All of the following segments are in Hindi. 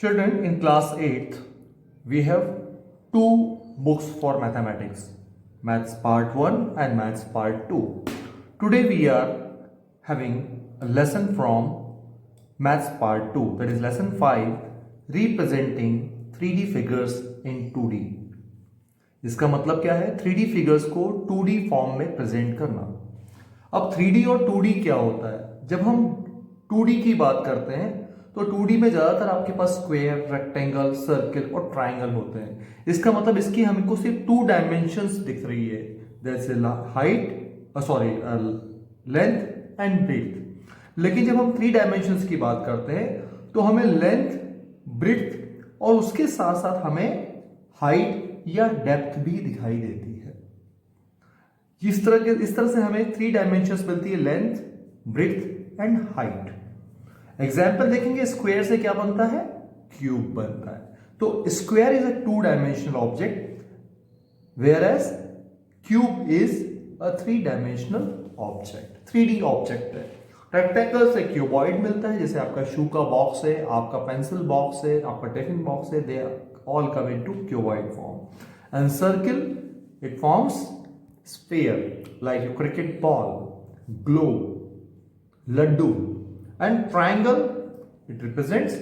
Children, in class 8th, we have two books for mathematics, Maths Part 1 and Maths Part 2. Today we are having a lesson from Maths Part 2, that is lesson 5, representing 3D figures in 2D. इसका मतलब क्या है? 3D फिगर्स को 2D फॉर्म में प्रेजेंट करना. अब 3D और 2D क्या होता है? जब हम 2D की बात करते हैं तो 2D में ज्यादातर आपके पास स्क्वायर, रेक्टेंगल, सर्कल और ट्राइंगल होते हैं. इसका मतलब इसकी हमको सिर्फ 2 डायमेंशंस दिख रही है, जैसे लेंथ एंड ब्रेथ. लेकिन जब हम 3 डायमेंशंस की बात करते हैं तो हमें लेंथ, ब्रेथ और उसके साथ साथ हमें हाइट या डेप्थ भी दिखाई देती है. इस तरह से हमें 3 डायमेंशंस मिलती है, length, breadth and height. Example देखेंगे, स्क्वायर से क्या बनता है? क्यूब बनता है. तो square is a 2 dimensional object, whereas cube is a 3 dimensional object, 3D object है. रेक्टेंगल से क्यूबॉइड मिलता है, जैसे आपका शू का बॉक्स है, आपका पेंसिल बॉक्स है, आपका टिफिन बॉक्स है, दे all come into cuboid form. And circle, it forms sphere like a cricket ball, globe, laddu. And triangle, it represents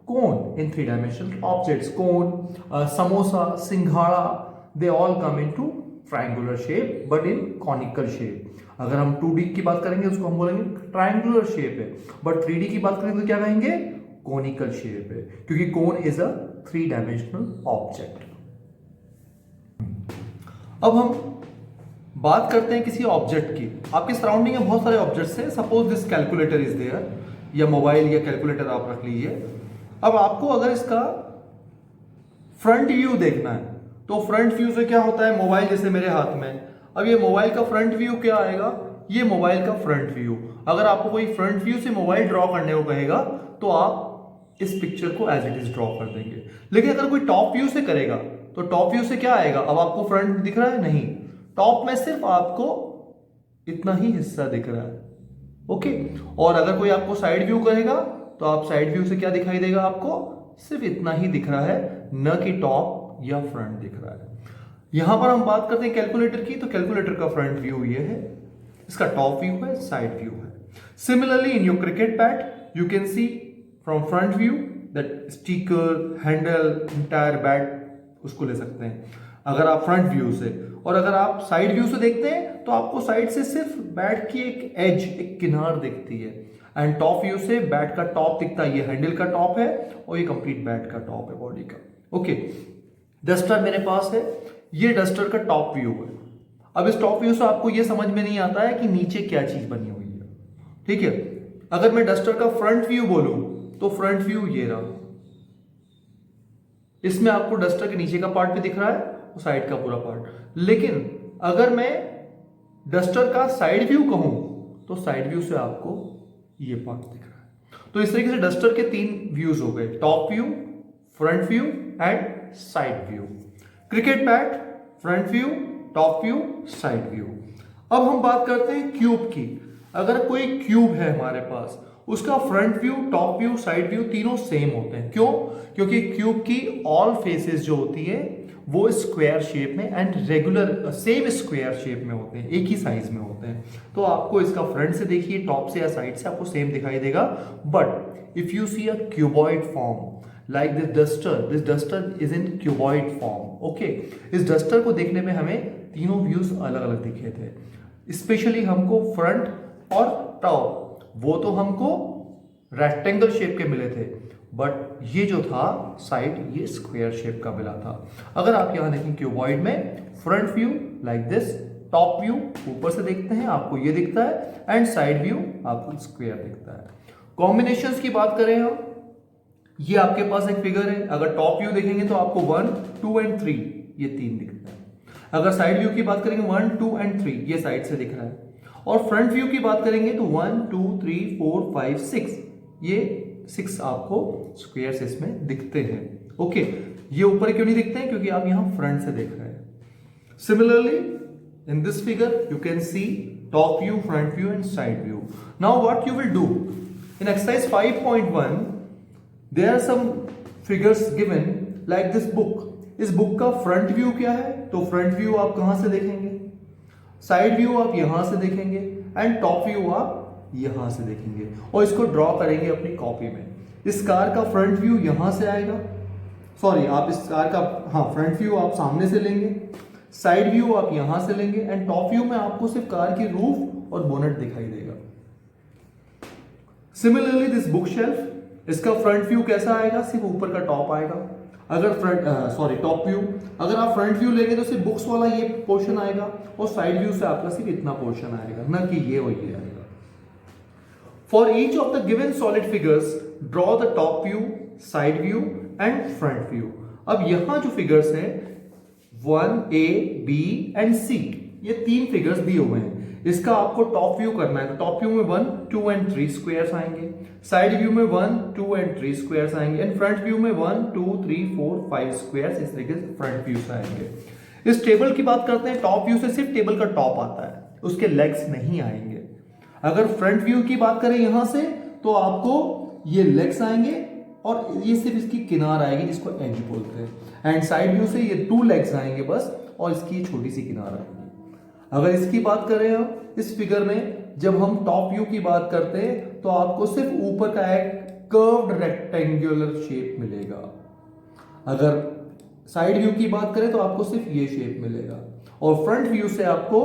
cone in 3-dimensional objects. Cone, samosa, singhara, they all come into triangular shape but in conical shape. अगर हम 2D की बात करेंगे उसको हम बोलेंगे ट्राइंगुलर शेप है, बट 3D की बात करेंगे तो क्या कहेंगे? कोनिकल शेप है, क्योंकि कोन इज अ 3-डायमेंशनल ऑब्जेक्ट. अब हम बात करते हैं किसी ऑब्जेक्ट की. आपके सराउंडिंग में बहुत सारे ऑब्जेक्ट्स हैं. Suppose this calculator is there, या मोबाइल या कैलकुलेटर आप रख लीजिए. अब आपको अगर इसका फ्रंट व्यू देखना है तो फ्रंट व्यू से क्या होता है? मोबाइल जैसे मेरे हाथ में, अब ये मोबाइल का फ्रंट व्यू क्या आएगा? ये मोबाइल का फ्रंट व्यू. अगर आपको कोई फ्रंट व्यू से मोबाइल ड्रॉ करने को कहेगा तो आप इस पिक्चर को एज इट इज ड्रॉ कर देंगे. लेकिन अगर कोई टॉप व्यू से करेगा तो टॉप व्यू से क्या आएगा? अब आपको फ्रंट दिख रहा है? नहीं, टॉप में सिर्फ आपको इतना ही हिस्सा दिख रहा है. ओके. और अगर कोई आपको साइड व्यू कहेगा तो आप साइड व्यू से क्या दिखाई देगा? आपको सिर्फ इतना ही दिख रहा है, न कि टॉप या फ्रंट दिख रहा है. यहां पर हम बात करते हैं कैलकुलेटर की, तो कैलकुलेटर का फ्रंट व्यू ये है, इसका टॉप व्यू है, साइड व्यू है. Similarly in your cricket bat you can see from front view that sticker, handle, entire bat उसको ले सकते हैं अगर आप फ्रंट व्यू से. और अगर आप साइड व्यू से देखते हैं तो आपको साइड से सिर्फ बैट की एक एज, एक किनार दिखती है. एंड टॉप व्यू से बैट का टॉप दिखता है. ये हैंडल का टॉप है और ये कंप्लीट बैट का टॉप है, बॉडी का. ओके. डस्टर मेरे पास है, ये डस्टर का टॉप व्यू है. अब इस टॉप व्यू से आपको ये समझ में नहीं आता है कि नीचे क्या चीज बनी हुई है. ठीक है. अगर मैं डस्टर का फ्रंट व्यू बोलूं तो फ्रंट व्यू ये रहा. इसमें आपको डस्टर के नीचे का पार्ट भी दिख रहा है और साइड का पूरा पार्ट. लेकिन अगर मैं डस्टर का साइड व्यू कहूं तो साइड व्यू से आपको ये पार्ट दिख रहा है. तो इस तरीके से डस्टर के 3 व्यूज हो गए, top view, front view and side view. Cricket bat, front view, top view, side view. अब हम बात करते हैं क्यूब की. अगर कोई क्यूब है हमारे पास, उसका front view, top view, side view तीनों सेम होते हैं. क्यों? क्योंकि क्यूब की ऑल फेसेस जो होती है वो स्क्वायर शेप में and regular same square shape में होते हैं, एक ही साइज में होते हैं. तो आपको इसका फ्रंट से देखिए, टॉप से या साइड से आपको सेम दिखाई देगा. But if you see a cuboid form like this duster is in cuboid form. Okay. इस डस्टर को देखने में हमें तीनों व्यूज अलग अलग दिखे थे. स्पेशली हमको फ्रंट और टॉप वो तो हमको रेक्टेंगल शेप के मिले थे, बट ये जो था साइड, ये स्क्वायर शेप का मिला था. अगर आप यहां देखें क्यूबॉइड में, front view like this, top view ऊपर से देखते हैं आपको ये दिखता है, एंड साइड व्यू आपको स्क्वायर दिखता है. कॉम्बिनेशंस की बात करें हम, ये आपके पास एक फिगर है. अगर टॉप व्यू देखेंगे तो आपको 1, 2 एंड 3 ये 3 दिखता है. अगर साइड व्यू की बात करेंगे 1, 2 एंड 3 ये साइड से दिख रहा है. और फ्रंट व्यू की बात करेंगे तो 1, 2, 3, 4, 5, 6 ये 6 आपको स्क्वायर्स इसमें दिखते हैं. ओके. ये ऊपर क्यों नहीं दिखते हैं? क्योंकि आप यहां फ्रंट से देख रहे हैं. Similarly in this figure you can see top view, front view and side view. Now what you will do in exercise 5.1, there are some figures given like this book. इस बुक का फ्रंट व्यू क्या है? तो फ्रंट व्यू आप कहां से देखेंगे? साइड व्यू आप यहां से देखेंगे एंड टॉप व्यू आप यहां से देखेंगे और इसको ड्रॉ करेंगे अपनी कॉपी में। इस कार का फ्रंट व्यू यहां से आएगा, सॉरी आप इस कार का फ्रंट व्यू आप सामने से लेंगे, साइड व्यू आप यहां से लेंगे एंड टॉप व्यू में आपको सिर्फ कार की रूफ और बोनेट दिखाई देगा। सिमिलरली दिस बुक शेल्फ, इसका फ्रंट व्यू कैसा आएगा? सिर्फ ऊपर का टॉप आएगा। अगर टॉप व्यू, अगर आप फ्रंट व्यू लेंगे तो सिर्फ बुक्स वाला ये पोर्शन आएगा और साइड व्यू से आपका सिर्फ इतना पोर्शन आएगा, ना कि ये और ये आएगा। For each of the given solid figures draw the top view, side view and front view. अब यहां जो फिगर्स हैं 1A, B एंड C, ये 3 फिगर्स दिए हुए हैं। इसका आपको टॉप व्यू करना है तो टॉप व्यू में 1, 2 एंड 3 स्क्वायर्स आएंगे, साइड व्यू में 1, 2 एंड 3 स्क्वायर्स आएंगे एंड फ्रंट व्यू में 1, 2, 3, 4, 5 स्क्वायर्स इस तरीके से फ्रंट व्यू से आएंगे। इस टेबल की बात करते हैं, टॉप व्यू से सिर्फ टेबल का टॉप आता है, उसके लेग्स नहीं आएंगे। अगर फ्रंट व्यू की बात करें यहां से तो आपको ये लेग्स आएंगे और ये सिर्फ इसकी किनार आएगी जिसको एज बोलते हैं एंड साइड व्यू से ये 2 लेग्स आएंगे बस और इसकी छोटी सी किनार आएगी। अगर इसकी बात करें हम इस फिगर में, जब हम टॉप व्यू की बात करते हैं तो आपको सिर्फ ऊपर का एक कर्व्ड रेक्टेंगुलर शेप मिलेगा। अगर साइड व्यू की बात करें तो आपको सिर्फ ये शेप मिलेगा और फ्रंट व्यू से आपको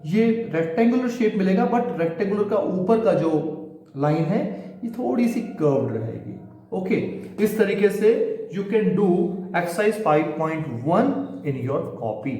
ये रेक्टेंगुलर शेप मिलेगा, बट रेक्टेंगुलर का ऊपर का जो लाइन है ये थोड़ी सी कर्व्ड रहेगी। ओके, इस तरीके से you can do exercise 5.1 in your copy.